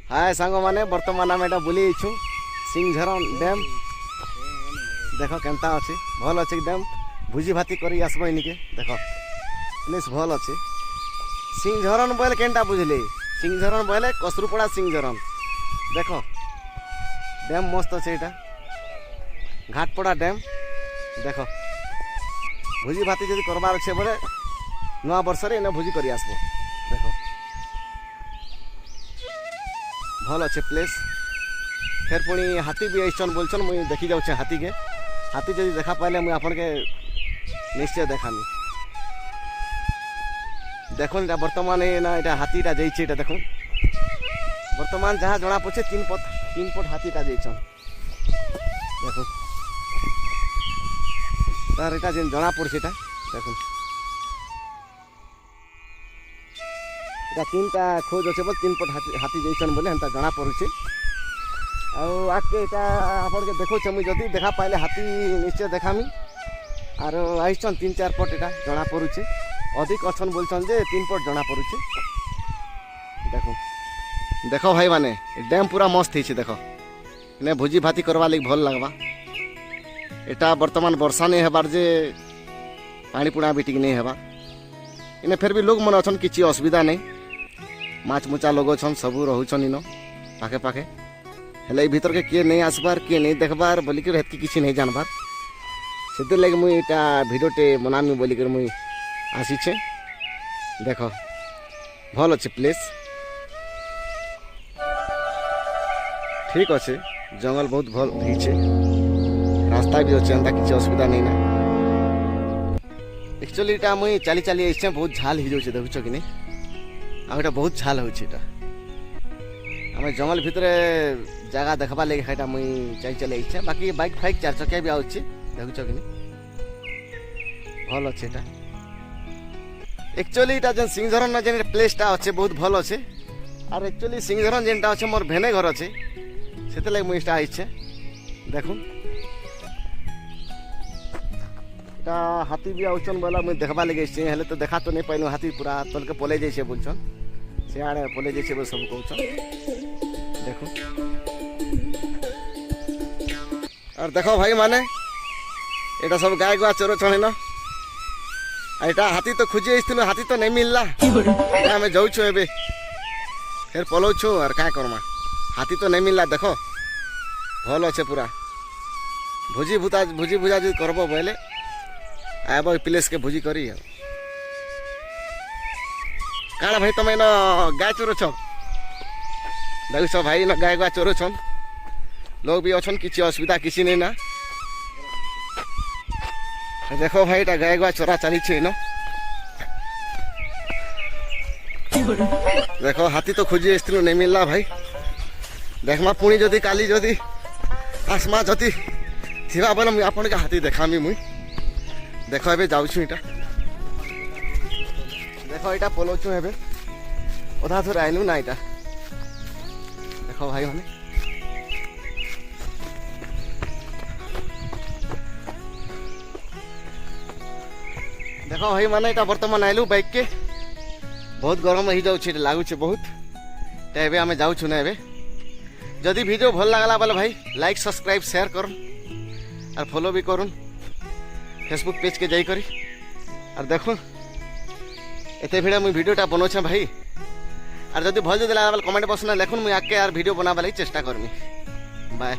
हाय सांग मैंने बर्तमान आम एटा बुली सिंहझरन डैम देख केन्ता अच्छे भल अच्छे डैम भुजी भाती कर आसब इनिके देख प्लेस भल अच्छे सिंहझरन बोले केनटा बुझले सिंहझरन बोले कसरुपड़ा सिंहझरन देख डैम मस्त अच्छे यहाँ घाटपड़ा डैम देख भुजी भाती जब करबार अच्छे बोले नुआ वर्ष इन भुजी कर आसब देख भल अच्छे प्लेस फिर पुणी हाथी भी आईन बोलछन मुई देखी जाऊे हाथी के हाथी जब देखा पाइले मुझे आपन के निश्चय देखामी देखुन बर्तमान ना हाथीटा जाइए देख बर्तमान जहाँ जना पड़े तीन पट हाथीटा जाइछन देख तार एटा जेन जना पड़े देख तीनटा खोज अच्छे बोले तीन पट हाथी जाइछन बोले हेन्ता जना पड़ुचे आगे यहाँ आपन के देखो मुझे जदि देखा पाइले हाथी निश्चय देखामी आर आईछन तीन चार पट यहाँ जना पड़ुचे अधिक अच्छन बोलछन जे तीन पट जना पड़ुचे देखो देखो भाई माने डैम पूरा मस्त है देख इन्हें भोजी भाती करवा लगे भल लगवा एटा बर्तमान वर्षा नहीं हबार जे पानी पुणा भी ठीक नहीं हबार इन्हें फिर भी लोग मन अच्छन किसी असुविधा नहीं माछ मुचा लोग अच्छन सबू रोचन इन पाखे पाखे हेले भीतर के किए नहीं आसबार किए नहीं देखबार बोलिक हेतकी किसी नहीं जानबार से लगे मुई इटा भिडियोटे बनामी बोलिक मुई आसीछे देख भल अच्छे प्लेस ठीक अच्छे जंगल बहुत भल होइछे रास्ता भी अच्छे एंता किसी असुविधा नहीं ना एक्चुअली इटा मुई चली चली आइछे बहुत झाल हो जाउछे देखुछ कि नहीं आटा बहुत झाल होइछे इटा आम जंगल भितर जगह देखा लगे खाइटा मुई चली चली आइछे बाकी बाइक फाइक चार चकिया भी आउछे देखुछ कि नहीं भल अच्छे इटा एक्चुअली इटा जेन सिंहझरन जेन प्लेसटा अच्छे बहुत भल अच्छे और एक्चुअली सिंहझरन जेनटा अच्छे मोर भेने घर अच्छे से लगे मुझे आइछे देखुन इटा हाथी भी आउछन बोला मुझे देखा लगे हेले तो देखा तो नहीं पाइनु हाथी पूरा तल के पलै जाइछे बोलछन से आड़े पलै जाइछे बोल सब कहछन देखो और देखो भाई माने एटा सब गाय गुआ चोरो छन न एटा हाथी तो खोजी आइथिनु हाथी तो नहीं मिलला आमे जाउछु एबे फिर पलौछु और का करमा हाथी तो नहीं मिलला देखो भल अच्छे पूरा भोजी भुजा जो करब बोले आब प्लेस के भोजी करी काଣା भाई तुम इन गाय चोर छ देखो भाई इन गाय गुआ चोर छन लोग भी अच्छन किसी असुविधा किसी नहीं ना देखो भाई इटा गाय गुआ चोरा चली इन देखो हाथी तो खोजी आसलु नहीं मिलला भाई देखमा पुणी जदि काली जदि आसमा जदि थिबा बोले मुझे आपन के हाथी देखामी मुई देखो एबे जाउछु इटा देखो इटा पलौछु एबे ओधा थोर आइलु ना इटा देखो भाई माने देखो भाई माने इटा वर्तमान आइलु बाइक के बहुत गरम हो जाउछि लागुछि बहुत तो एबे आमे जाउछु ना एबे जदि वीडियो भल लगला बोले भाई लाइक सब्सक्राइब शेयर कर और फॉलो भी करूँ फेसबुक पेज के जाइकरी और देखो एते भिड़ा मुझे वीडियोटा बनाऊे भाई और जदि भल जदि लगा कमेंट बॉक्स में लिखुन मुझे आगे यार वीडियो बनावा चेष्टा करमी बाय।